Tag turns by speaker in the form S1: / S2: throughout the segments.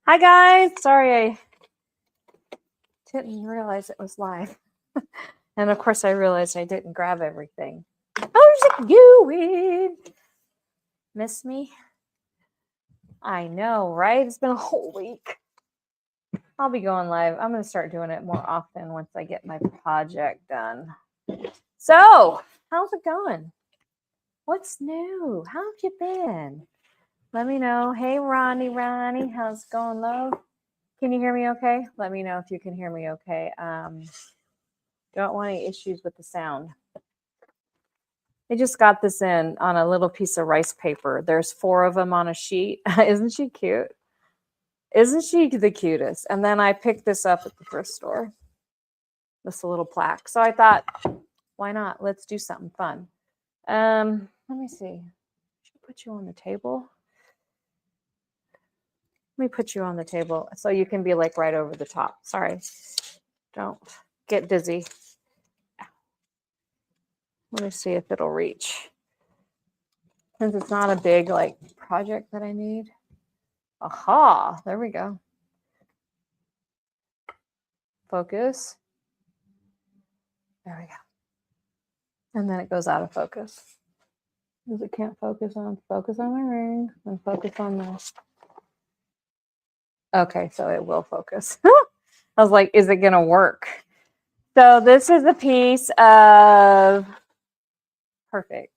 S1: Hi guys, sorry I didn't realize it was live. And of course I realized I didn't grab everything. How's it going? Miss me? I know, right? It's been a whole week. I'll be going live. I'm going to start doing it more often once I get my project done. So, how's it going? What's new? How have you been? Let me know. Hey, Ronnie, how's it going, love? Can you hear me okay? Let me know if you can hear me okay. Don't want any issues with the sound. I just got this in on a little piece of rice paper. There's 4 of them on a sheet. Isn't she cute? Isn't she the cutest? And then I picked this up at the thrift store. This little plaque. So I thought, why not? Let's do something fun. Let me see. Should I put you on the table? Let me put you on the table so you can be like right over the top. Sorry. Don't get dizzy. Let me see if it'll reach. Since it's not a big like project that I need. Aha, there we go. Focus. There we go. And then it goes out of focus. Because it can't focus on my ring and focus on this. Okay, so it will focus. I was like, is it going to work? So this is a piece of perfect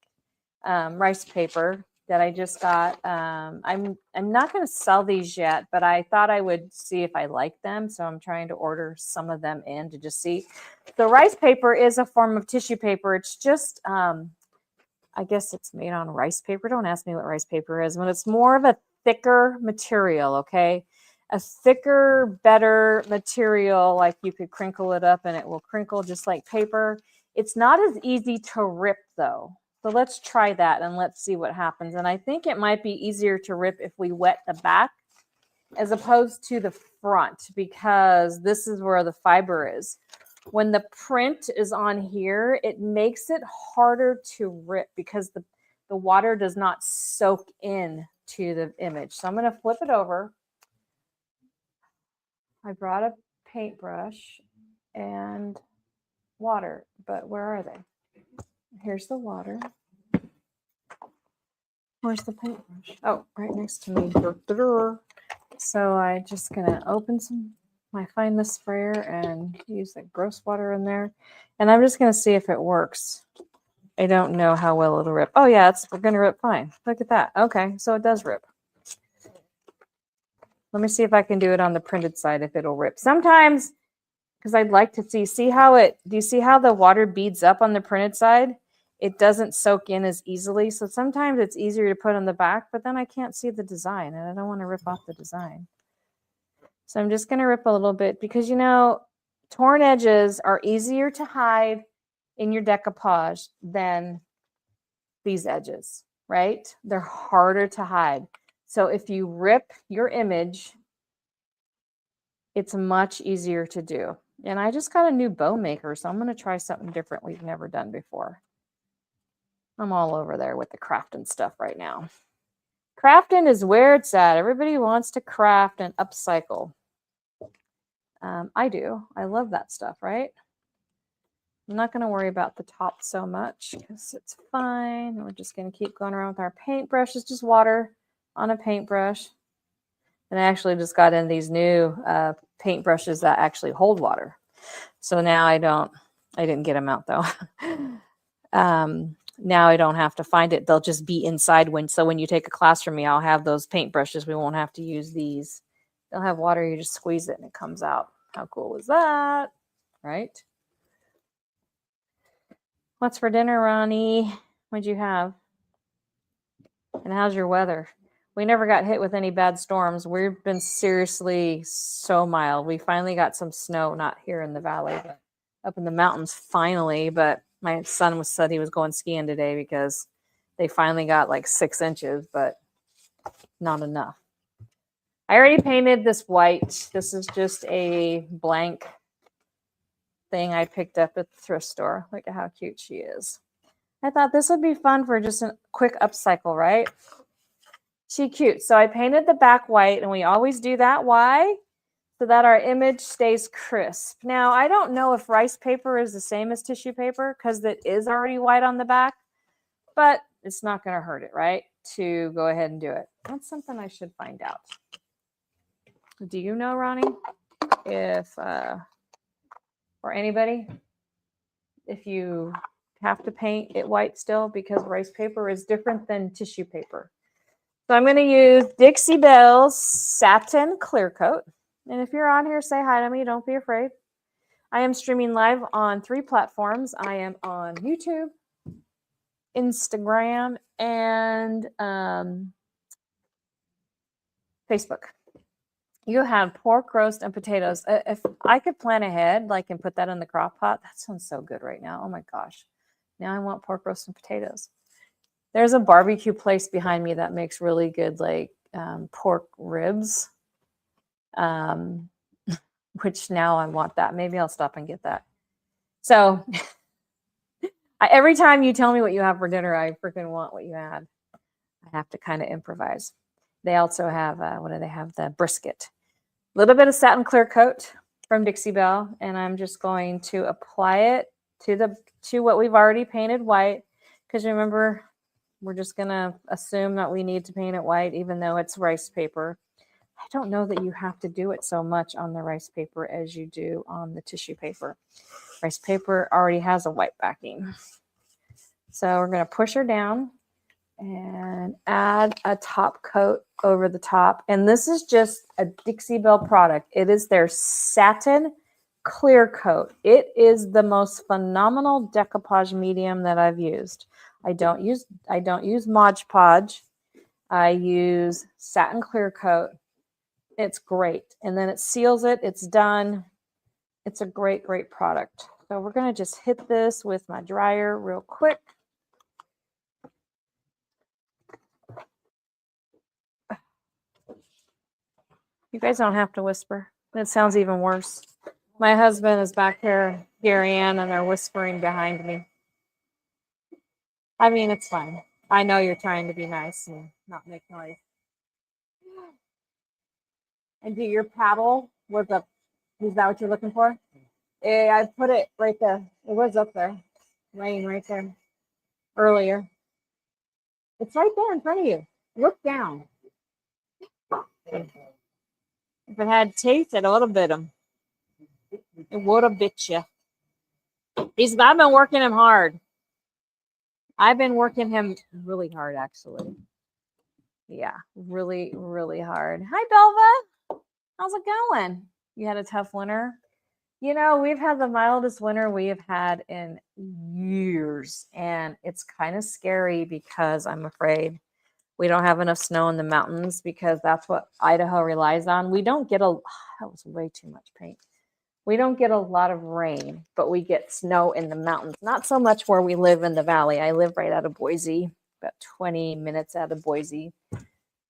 S1: rice paper that I just got. I'm not going to sell these yet, but I thought I would see if I like them. So I'm trying to order some of them in to just see. The rice paper is a form of tissue paper. It's just, I guess it's made on rice paper. Don't ask me what rice paper is, but it's more of a thicker material, okay? A thicker, better material, like you could crinkle it up and it will crinkle just like paper. It's not as easy to rip though. So let's try that and let's see what happens. And I think it might be easier to rip if we wet the back as opposed to the front, because this is where the fiber is. When the print is on here, it makes it harder to rip because the water does not soak in to the image. So I'm going to flip it over. I brought a paintbrush and water, but where are they? Here's the water. Where's the paintbrush? Oh, right next to me. So I'm just going to open my Find Mist sprayer and use the gross water in there. And I'm just going to see if it works. I don't know how well it'll rip. Oh, yeah, we're going to rip fine. Look at that. Okay, so it does rip. Let me see if I can do it on the printed side, if it'll rip. Sometimes, because I'd like to see how do you see how the water beads up on the printed side? It doesn't soak in as easily. So sometimes it's easier to put on the back, but then I can't see the design and I don't want to rip off the design. So I'm just going to rip a little bit because, you know, torn edges are easier to hide in your decoupage than these edges, right? They're harder to hide. So if you rip your image, it's much easier to do. And I just got a new bow maker, so I'm going to try something different we've never done before. I'm all over there with the crafting stuff right now. Crafting is where it's at. Everybody wants to craft and upcycle. I do. I love that stuff, right? I'm not going to worry about the top so much because it's fine. We're just going to keep going around with our paintbrush. It's just water on a paintbrush. And I actually just got in these new paintbrushes that actually hold water. So now I didn't get them out though. Now I don't have to find it. They'll just be inside so when you take a class from me, I'll have those paintbrushes. We won't have to use these. They'll have water. You just squeeze it and it comes out. How cool is that? Right? What's for dinner, Ronnie? What'd you have? And how's your weather? We never got hit with any bad storms. We've been seriously so mild. We finally got some snow, not here in the valley, but up in the mountains finally. But my son said he was going skiing today because they finally got like 6 inches, but not enough. I already painted this white. This is just a blank thing I picked up at the thrift store. Look at how cute she is. I thought this would be fun for just a quick upcycle, right? She cute. So I painted the back white, and we always do that. Why? So that our image stays crisp. Now, I don't know if rice paper is the same as tissue paper because it is already white on the back, but it's not going to hurt it, right? To go ahead and do it. That's something I should find out. Do you know, Ronnie, if, or anybody, if you have to paint it white still because rice paper is different than tissue paper? So I'm going to use Dixie Belle's Satin Clear Coat. And if you're on here, say hi to me. Don't be afraid. I am streaming live on 3 platforms. I am on YouTube, Instagram, and Facebook. You have pork roast and potatoes. If I could plan ahead, like, and put that in the crock pot, that sounds so good right now. Oh my gosh. Now I want pork roast and potatoes. There's a barbecue place behind me that makes really good, like, pork ribs. Which now I want that. Maybe I'll stop and get that. So every time you tell me what you have for dinner, I freaking want what you had. I have to kind of improvise. They also have, what do they have? The brisket. A little bit of satin clear coat from Dixie Belle, and I'm just going to apply it to what we've already painted white. Because remember, we're just going to assume that we need to paint it white, even though it's rice paper. I don't know that you have to do it so much on the rice paper as you do on the tissue paper. Rice paper already has a white backing. So we're going to push her down and add a top coat over the top. And this is just a Dixie Belle product. It is their Satin Clear Coat. It is the most phenomenal decoupage medium that I've used. I don't use Mod Podge. I use Satin Clear Coat. It's great. And then it seals it. It's done. It's a great, great product. So we're going to just hit this with my dryer real quick. You guys don't have to whisper. That sounds even worse. My husband is back here, Gary Ann, and they're whispering behind me. I mean, it's fine. I know you're trying to be nice and not make noise. And do your paddle was up? Is that what you're looking for? I put it right there. It was up there, laying right there earlier. It's right there in front of you. Look down. If it had teeth, it would have bit him. It would have bit you. I've been working him hard. I've been working him really hard, actually. Yeah, really, really hard. Hi, Belva. How's it going? You had a tough winter? You know, we've had the mildest winter we have had in years, and it's kind of scary because I'm afraid we don't have enough snow in the mountains because that's what Idaho relies on. We don't get that was way too much paint. We don't get a lot of rain, but we get snow in the mountains. Not so much where we live in the valley. I live right out of Boise, about 20 minutes out of Boise,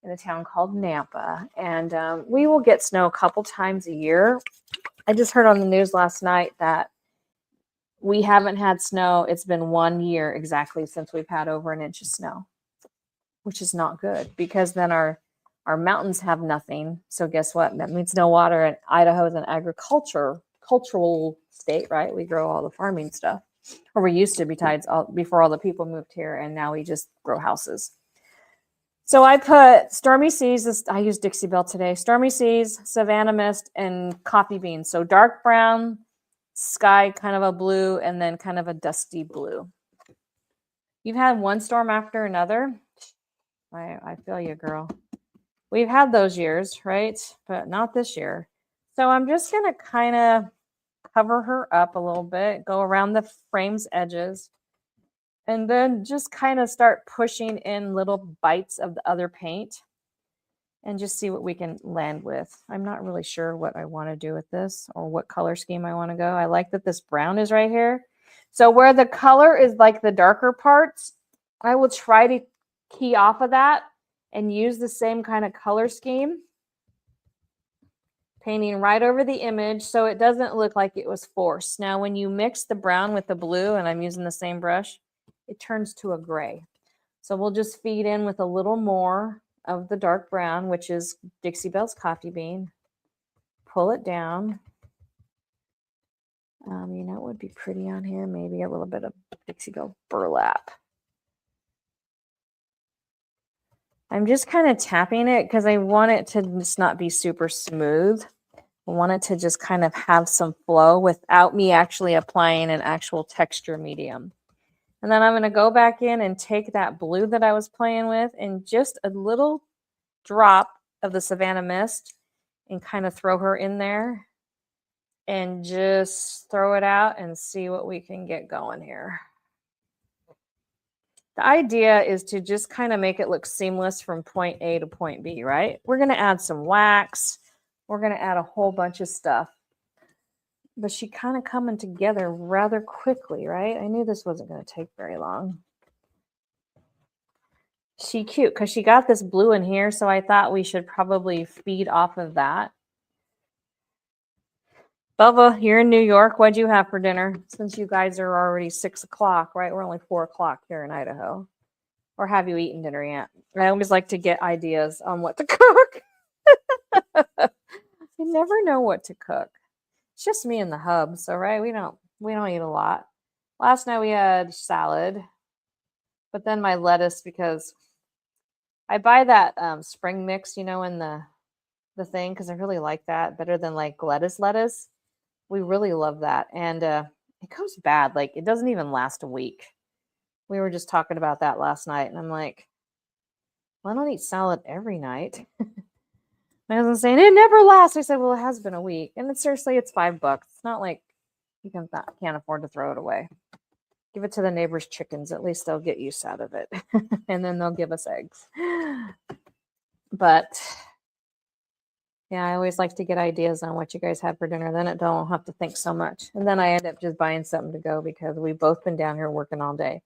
S1: in a town called Nampa. And we will get snow a couple times a year. I just heard on the news last night that we haven't had snow. It's been 1 year exactly since we've had over an inch of snow, which is not good because then our mountains have nothing. So guess what? That means no water. And Idaho is an agricultural state, right? We grow all the farming stuff, or we used to before all the people moved here, and now we just grow houses. So I put Stormy Seas, I used Dixie Belle today, Stormy Seas, Savannah Mist, and Coffee Beans. So dark brown, sky, kind of a blue, and then kind of a dusty blue. You've had one storm after another. I feel you, girl. We've had those years, right? But not this year. So I'm just going to kind of cover her up a little bit, go around the frame's edges, and then just kind of start pushing in little bites of the other paint and just see what we can land with. I'm not really sure what I want to do with this or what color scheme I want to go. I like that this brown is right here. So where the color is like the darker parts, I will try to key off of that and use the same kind of color scheme, painting right over the image so it doesn't look like it was forced. Now, when you mix the brown with the blue, and I'm using the same brush, it turns to a gray. So we'll just feed in with a little more of the dark brown, which is Dixie Belle's coffee bean. Pull it down. You know, it would be pretty on here. Maybe a little bit of Dixie Belle burlap. I'm just kind of tapping it because I want it to just not be super smooth. I want it to just kind of have some flow without me actually applying an actual texture medium. And then I'm going to go back in and take that blue that I was playing with and just a little drop of the Savannah Mist and kind of throw her in there and just throw it out and see what we can get going here. The idea is to just kind of make it look seamless from point A to point B, right? We're going to add some wax. We're going to add a whole bunch of stuff. But she kind of coming together rather quickly, right? I knew this wasn't going to take very long. She cute because she got this blue in here, so I thought we should probably feed off of that. Bubba, you're in New York. What'd you have for dinner? Since you guys are already 6 o'clock, right? We're only 4 o'clock here in Idaho. Or have you eaten dinner yet? I always like to get ideas on what to cook. You never know what to cook. It's just me and the hub, so right, we don't eat a lot. Last night we had salad, but then my lettuce, because I buy that spring mix, you know, in the thing, because I really like that better than like lettuce. We really love that, and it goes bad. Like it doesn't even last a week. We were just talking about that last night, and I'm like, well, I don't eat salad every night. My husband's saying, it never lasts. I said, well, it has been a week. And it's seriously, it's $5. It's not like you can't afford to throw it away. Give it to the neighbor's chickens. At least they'll get use out of it. And then they'll give us eggs. But yeah, I always like to get ideas on what you guys had for dinner. Then I don't have to think so much. And then I end up just buying something to go because we've both been down here working all day.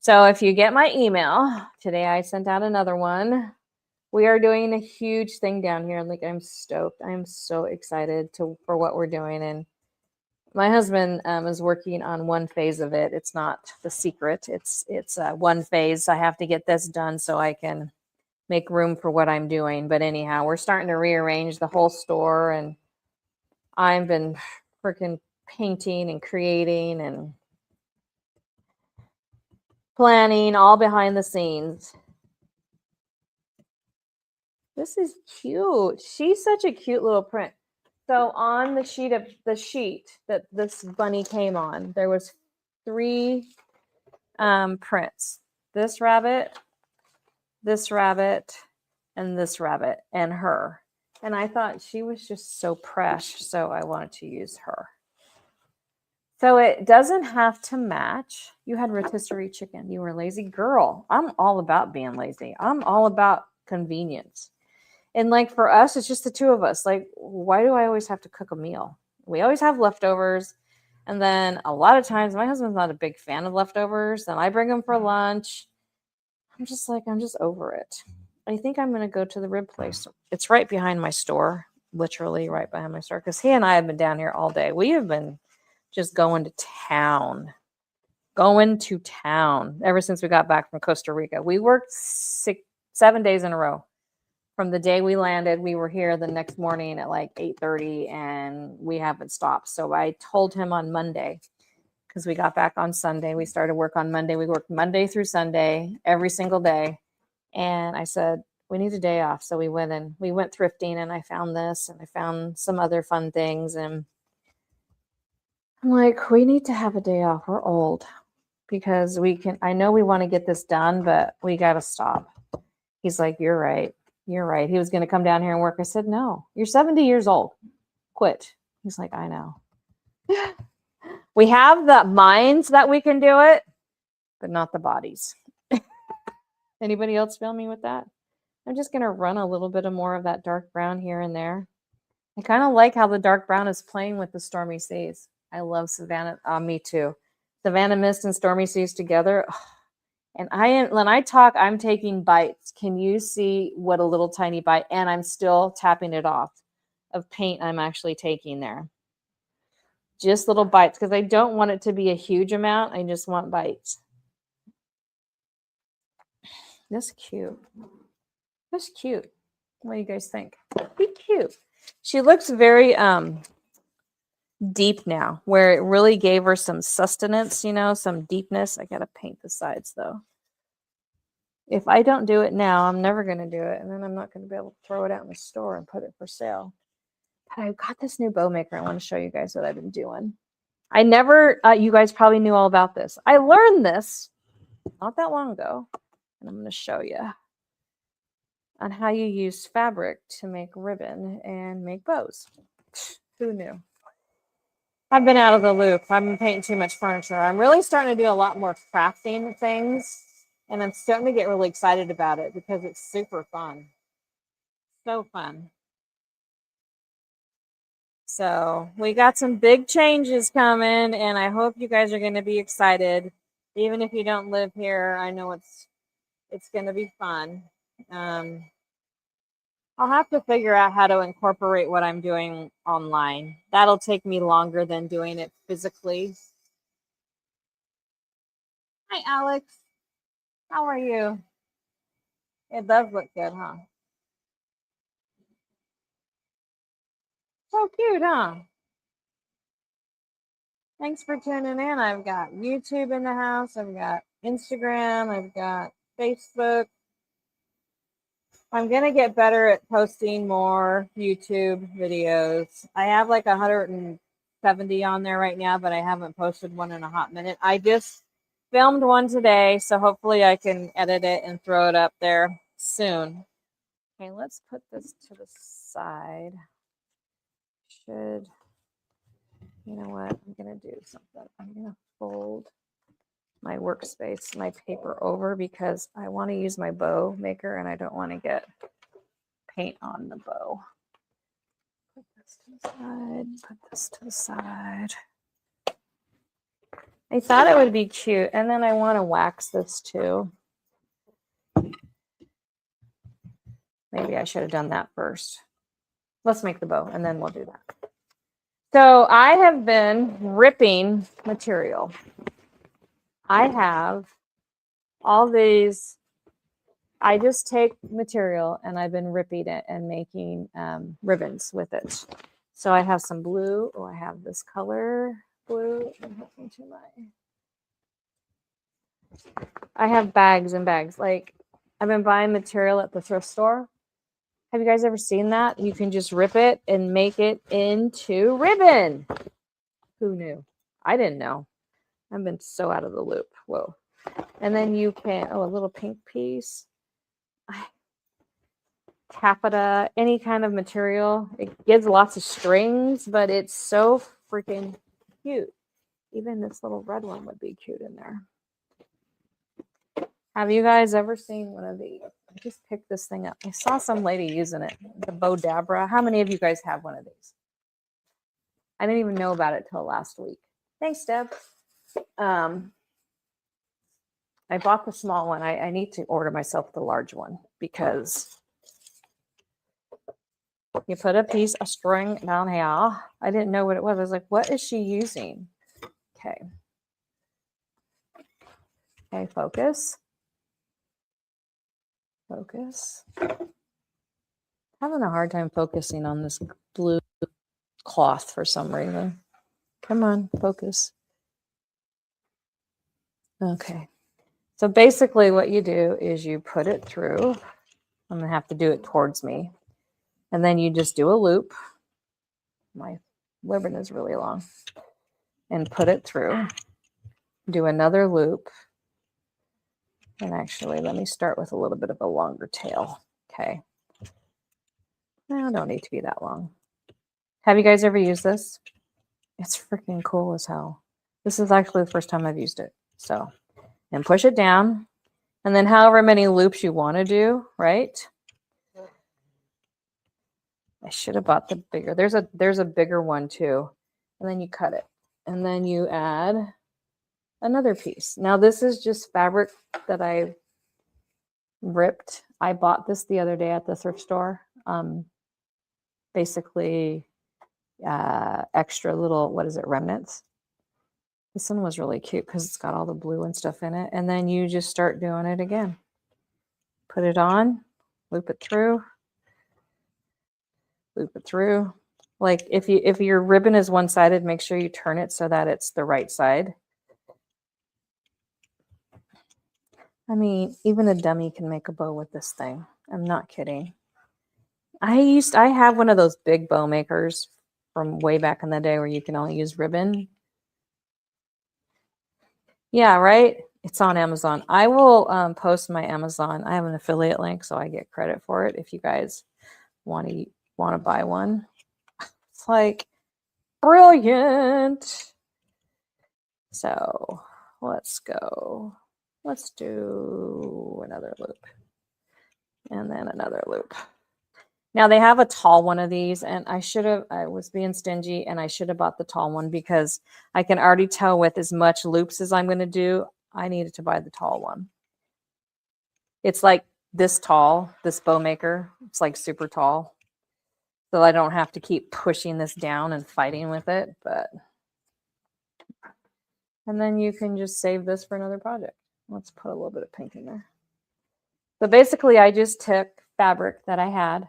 S1: So if you get my email, today I sent out another one. We are doing a huge thing down here. Like I'm stoked. I'm so excited for what we're doing. And my husband is working on one phase of it. It's not the secret. It's one phase. I have to get this done so I can make room for what I'm doing. But anyhow, we're starting to rearrange the whole store, and I've been freaking painting and creating and planning all behind the scenes. This is cute. She's such a cute little print. So on the sheet that this bunny came on, there was 3 prints. This rabbit, and this rabbit, and her. And I thought she was just so precious, so I wanted to use her. So it doesn't have to match. You had rotisserie chicken. You were a lazy girl. I'm all about being lazy. I'm all about convenience. And like for us, it's just the 2 of us. Like, why do I always have to cook a meal? We always have leftovers. And then a lot of times my husband's not a big fan of leftovers. And I bring them for lunch. I'm just over it. I think I'm going to go to the rib place. It's right behind my store, literally right behind my store. Because he and I have been down here all day. We have been just going to town ever since we got back from Costa Rica. We worked 7 days in a row. From the day we landed, we were here the next morning at like 8:30, and we haven't stopped. So I told him on Monday, because we got back on Sunday. We started work on Monday. We worked Monday through Sunday, every single day. And I said, we need a day off. So we went thrifting, and I found this, and I found some other fun things. And I'm like, we need to have a day off. We're old, because I know we want to get this done, but we got to stop. He's like, you're right. You're right. He was going to come down here and work. I said, no, you're 70 years old. Quit. He's like, I know. We have the minds that we can do it, but not the bodies. Anybody else feel me with that? I'm just going to run a little bit more of that dark brown here and there. I kind of like how the dark brown is playing with the Stormy Seas. I love Savannah. Me too. Savannah Mist and Stormy Seas together. And when I talk, I'm taking bites. Can you see what a little tiny bite? And I'm still tapping it off of paint I'm actually taking there. Just little bites, because I don't want it to be a huge amount. I just want bites. That's cute. That's cute. What do you guys think? Be cute. She looks very deep now, where it really gave her some sustenance, you know, some deepness. I gotta paint the sides though. If I don't do it now, I'm never gonna do it, and then I'm not gonna be able to throw it out in the store and put it for sale. But I got this new bow maker. I want to show you guys what I've been doing. I never, you guys probably knew all about this. I learned this not that long ago, and I'm going to show you on how you use fabric to make ribbon and make bows. Who knew? I've been out of the loop. I've been painting too much furniture. I'm really starting to do a lot more crafting things, and I'm starting to get really excited about it because it's super fun. So fun. So we got some big changes coming, and I hope you guys are going to be excited. Even if you don't live here, I know it's going to be fun. I'll have to figure out how to incorporate what I'm doing online. That'll take me longer than doing it physically. Hi, Alex. How are you? It does look good, huh? So cute, huh? Thanks for tuning in. I've got YouTube in the house. I've got Instagram. I've got Facebook. I'm going to get better at posting more YouTube videos. I have like 170 on there right now, but I haven't posted one in a hot minute. I just filmed one today, so hopefully I can edit it and throw it up there soon. Okay, let's put this to the side. You know what? I'm going to do something. I'm going to fold my workspace, my paper over, because I want to use my bow maker and I don't want to get paint on the bow. Put this to the side, put this to the side. I thought it would be cute, and then I want to wax this too. Maybe I should have done that first. Let's make the bow and then we'll do that. So I have been ripping material. I have all these. I just take material and I've been ripping it and making ribbons with it. So I have some blue. Oh, I have this color blue. I have bags and bags. Like, I've been buying material at the thrift store. Have you guys ever seen that? You can just rip it and make it into ribbon. Who knew? I didn't know. I've been so out of the loop. Whoa. And then you can, oh, a little pink piece. Taffeta, any kind of material. It gives lots of strings, but it's so freaking cute. Even this little red one would be cute in there. Have you guys ever seen one of these? I just picked this thing up. I saw some lady using it, the Bodabra. How many of you guys have one of these? I didn't even know about it till last week. Thanks, Deb. I bought the small one. I need to order myself the large one because you put a string down here. I didn't know what it was. I was like, what is she using? Okay. Okay, focus. Focus. Having a hard time focusing on this blue cloth for some reason. Come on, focus. Okay. So basically what you do is you put it through. I'm going to have to do it towards me. And then you just do a loop. My ribbon is really long. And put it through. Do another loop. And actually, let me start with a little bit of a longer tail. Okay. No, don't need to be that long. Have you guys ever used this? It's freaking cool as hell. This is actually the first time I've used it. So, and push it down. And then however many loops you want to do, right? I should have bought the bigger. There's a bigger one too. And then you cut it. And then you add another piece. Now this is just fabric that I ripped. I bought this the other day at the thrift store. Basically extra little, what is it, remnants. This one was really cute because it's got all the blue and stuff in it. And then you just start doing it again. Put it on loop it through, loop it through. Like if your ribbon is one-sided, make sure you turn it so that it's the right side. I mean, even a dummy can make a bow with this thing. I'm not kidding. I have one of those big bow makers from way back in the day where you can only use ribbon. Yeah, right? It's on Amazon. I will post my Amazon. I have an affiliate link, so I get credit for it if you guys want to buy one. It's like brilliant. So let's go. Let's do another loop and then another loop. Now they have a tall one of these, and I was being stingy and I should have bought the tall one because I can already tell with as much loops as I'm going to do, I needed to buy the tall one. It's like this tall, this bow maker. It's like super tall. So I don't have to keep pushing this down and fighting with it, and then you can just save this for another project. Let's put a little bit of pink in there. So basically I just took fabric that I had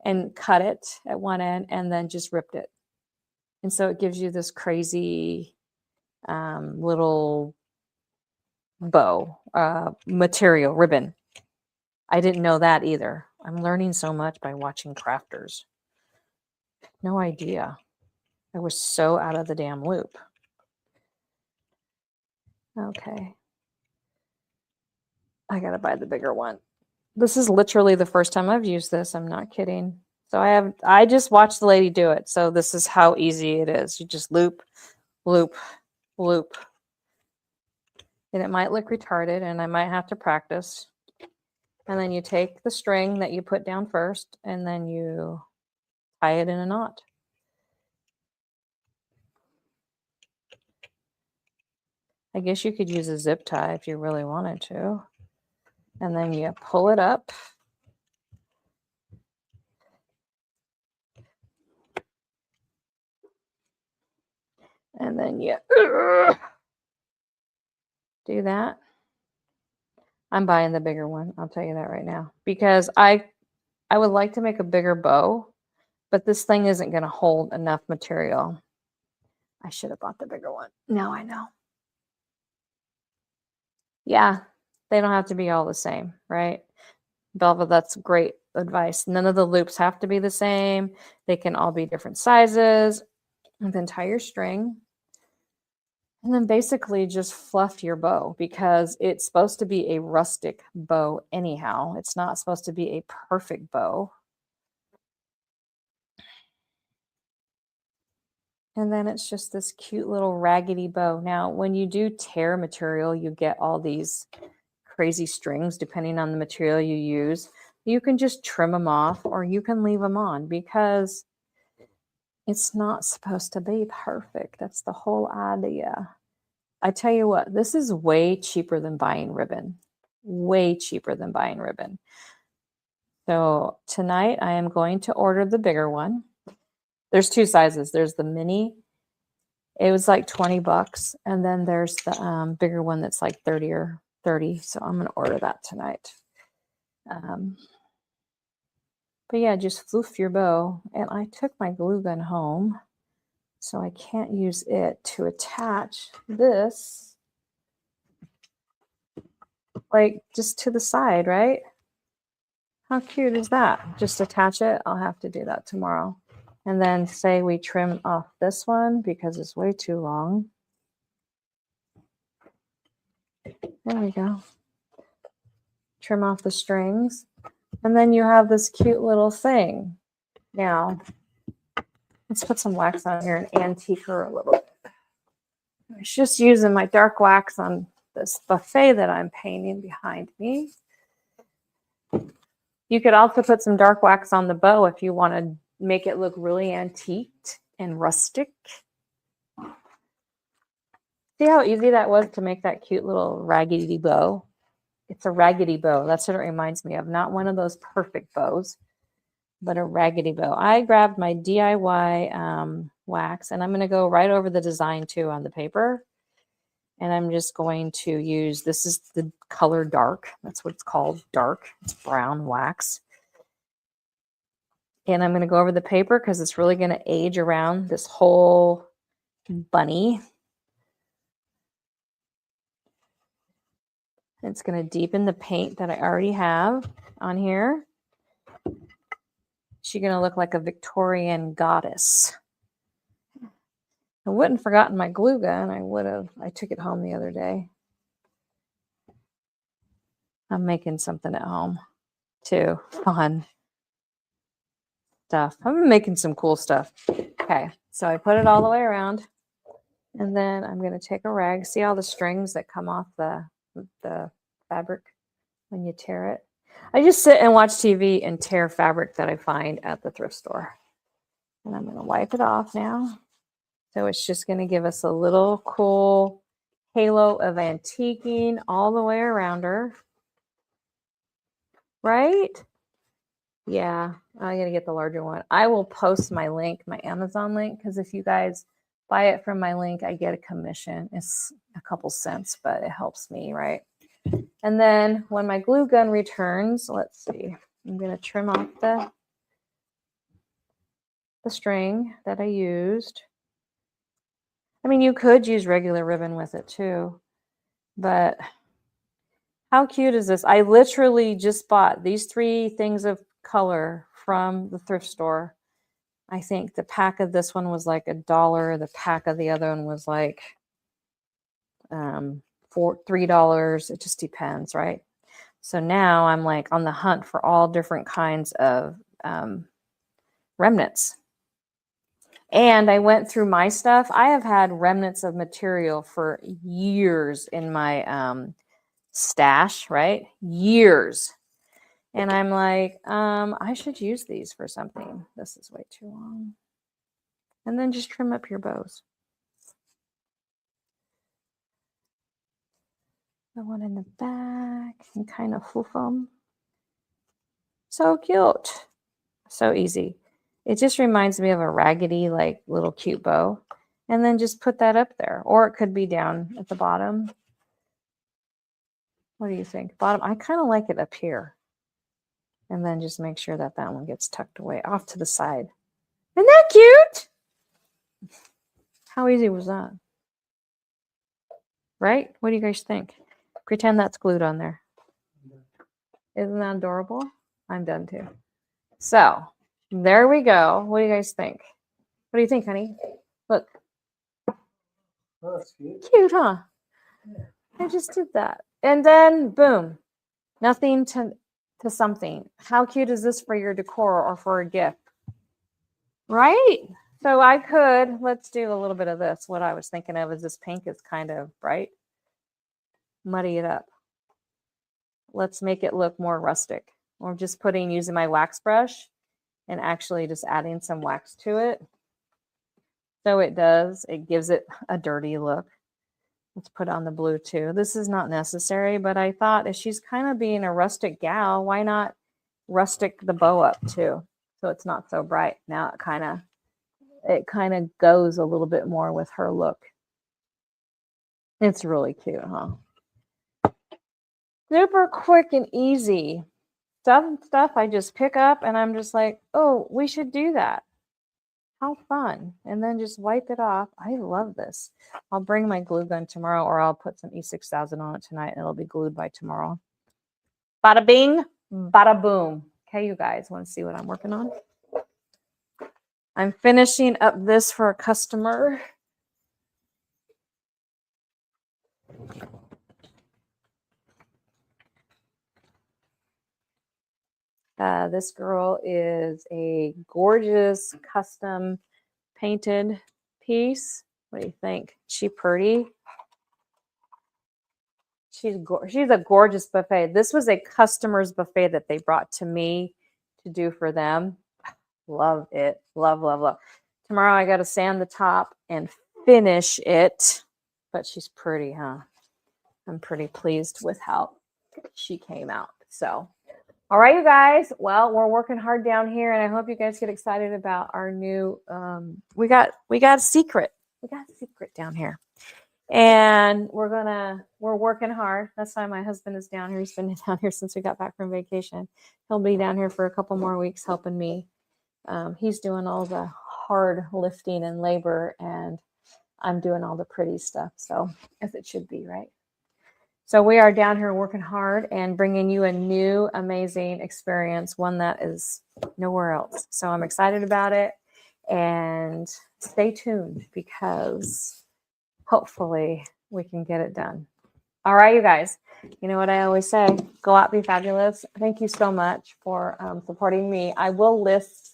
S1: and cut it at one end and then just ripped it. And so it gives you this crazy little bow material, ribbon. I didn't know that either. I'm learning so much by watching crafters. No idea. I was so out of the damn loop. Okay. I gotta buy the bigger one. This is literally the first time I've used this. I'm not kidding. So I just watched the lady do it. So this is how easy it is. You just loop, loop, loop. And it might look retarded and I might have to practice. And then you take the string that you put down first and then you tie it in a knot. I guess you could use a zip tie if you really wanted to. And then you pull it up. And then you do that. I'm buying the bigger one. I'll tell you that right now. Because I would like to make a bigger bow, but this thing isn't going to hold enough material. I should have bought the bigger one. Now I know. Yeah, they don't have to be all the same, right? Belva, that's great advice. None of the loops have to be the same. They can all be different sizes. And then tie your string. And then basically just fluff your bow because it's supposed to be a rustic bow anyhow. It's not supposed to be a perfect bow. And then it's just this cute little raggedy bow. Now, when you do tear material, you get all these crazy strings depending on the material you use. You can just trim them off or you can leave them on because it's not supposed to be perfect. That's the whole idea. I tell you what, this is way cheaper than buying ribbon. Way cheaper than buying ribbon. So tonight I am going to order the bigger one. There's two sizes. There's the mini. It was like 20 bucks. And then there's the bigger one that's like 30 or 30. So I'm going to order that tonight. But yeah, just floof your bow. And I took my glue gun home. So I can't use it to attach this. Like just to the side, right? How cute is that? Just attach it. I'll have to do that tomorrow. And then say we trim off this one because it's way too long. There we go. Trim off the strings. And then you have this cute little thing. Now, let's put some wax on here and antique her a little bit. I was just using my dark wax on this buffet that I'm painting behind me. You could also put some dark wax on the bow if you want to make it look really antiqued and rustic. See how easy that was to make that cute little raggedy bow? It's a raggedy bow. That's what it reminds me of. Not one of those perfect bows, but a raggedy bow. I grabbed my DIY wax, and I'm going to go right over the design too on the paper. And I'm just going to use, this is the color dark. That's what it's called, dark. It's brown wax. And I'm going to go over the paper because it's really going to age around this whole bunny. It's going to deepen the paint that I already have on here. She's going to look like a Victorian goddess. I wouldn't have forgotten my glue gun. I would have. I took it home the other day. I'm making something at home too. Fun stuff. I'm making some cool stuff. Okay, so I put it all the way around. And then I'm going to take a rag. See all the strings that come off the fabric when you tear it? I just sit and watch TV and tear fabric that I find at the thrift store. And I'm going to wipe it off now. So it's just going to give us a little cool halo of antiquing all the way around her. Right? Yeah, I got to get the larger one. I will post my link, my Amazon link, because if you guys buy it from my link, I get a commission. It's a couple cents, but it helps me, right? And then when my glue gun returns, let's see, I'm going to trim off the string that I used. I mean, you could use regular ribbon with it too, but how cute is this? I literally just bought these 3 things of color from the thrift store. I think the pack of this one was like $1. The pack of the other one was like $3. It just depends, right? So now I'm like on the hunt for all different kinds of remnants. And I went through my stuff. I have had remnants of material for years in my stash, right? Years. And I'm like, I should use these for something. This is way too long. And then just trim up your bows. The one in the back and kind of foof them. So cute. So easy. It just reminds me of a raggedy, like little cute bow. And then just put that up there. Or it could be down at the bottom. What do you think? Bottom, I kind of like it up here. And then just make sure that that one gets tucked away off to the side. Isn't that cute? How easy was that? Right? What do you guys think? Pretend that's glued on there. Isn't that adorable? I'm done too. So there we go. What do you guys think? What do you think, honey? Look.
S2: Oh, that's cute.
S1: Cute, huh? Yeah. I just did that. And then boom. Nothing to something. How cute is this for your decor or for a gift? Right? So I could, let's do a little bit of this. What I was thinking of is this pink is kind of bright. Muddy it up. Let's make it look more rustic. Or just using my wax brush and actually just adding some wax to it. So it gives it a dirty look. Let's put on the blue too. This is not necessary, but I thought if she's kind of being a rustic gal, why not rustic the bow up too? So it's not so bright. Now it kind of goes a little bit more with her look. It's really cute, huh? Super quick and easy. Stuff I just pick up and I'm just like, oh, we should do that. How fun. And then just wipe it off. I love this. I'll bring my glue gun tomorrow, or I'll put some E6000 on it tonight and it'll be glued by tomorrow. Bada bing, bada boom. Okay, you guys want to see what I'm working on? I'm finishing up this for a customer. This girl is a gorgeous custom painted piece. What do you think? She pretty? She's a gorgeous buffet. This was a customer's buffet that they brought to me to do for them. Love it. Love, love, love. Tomorrow I got to sand the top and finish it. But she's pretty, huh? I'm pretty pleased with how she came out. So, all right, you guys. Well, we're working hard down here, and I hope you guys get excited about our new. We got a secret. We got a secret down here. And we're working hard. That's why my husband is down here. He's been down here since we got back from vacation. He'll be down here for a couple more weeks helping me. He's doing all the hard lifting and labor, and I'm doing all the pretty stuff. So, as it should be, right? So we are down here working hard and bringing you a new, amazing experience, one that is nowhere else. So I'm excited about it, and stay tuned because hopefully we can get it done. All right, you guys. You know what I always say, go out, be fabulous. Thank you so much for supporting me. I will list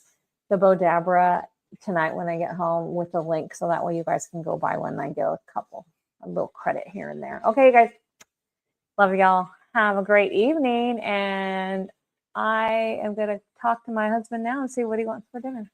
S1: the Bodabra tonight when I get home with the link, so that way you guys can go buy one. I get a little credit here and there. Okay, you guys. Love y'all. Have a great evening. And I am going to talk to my husband now and see what he wants for dinner.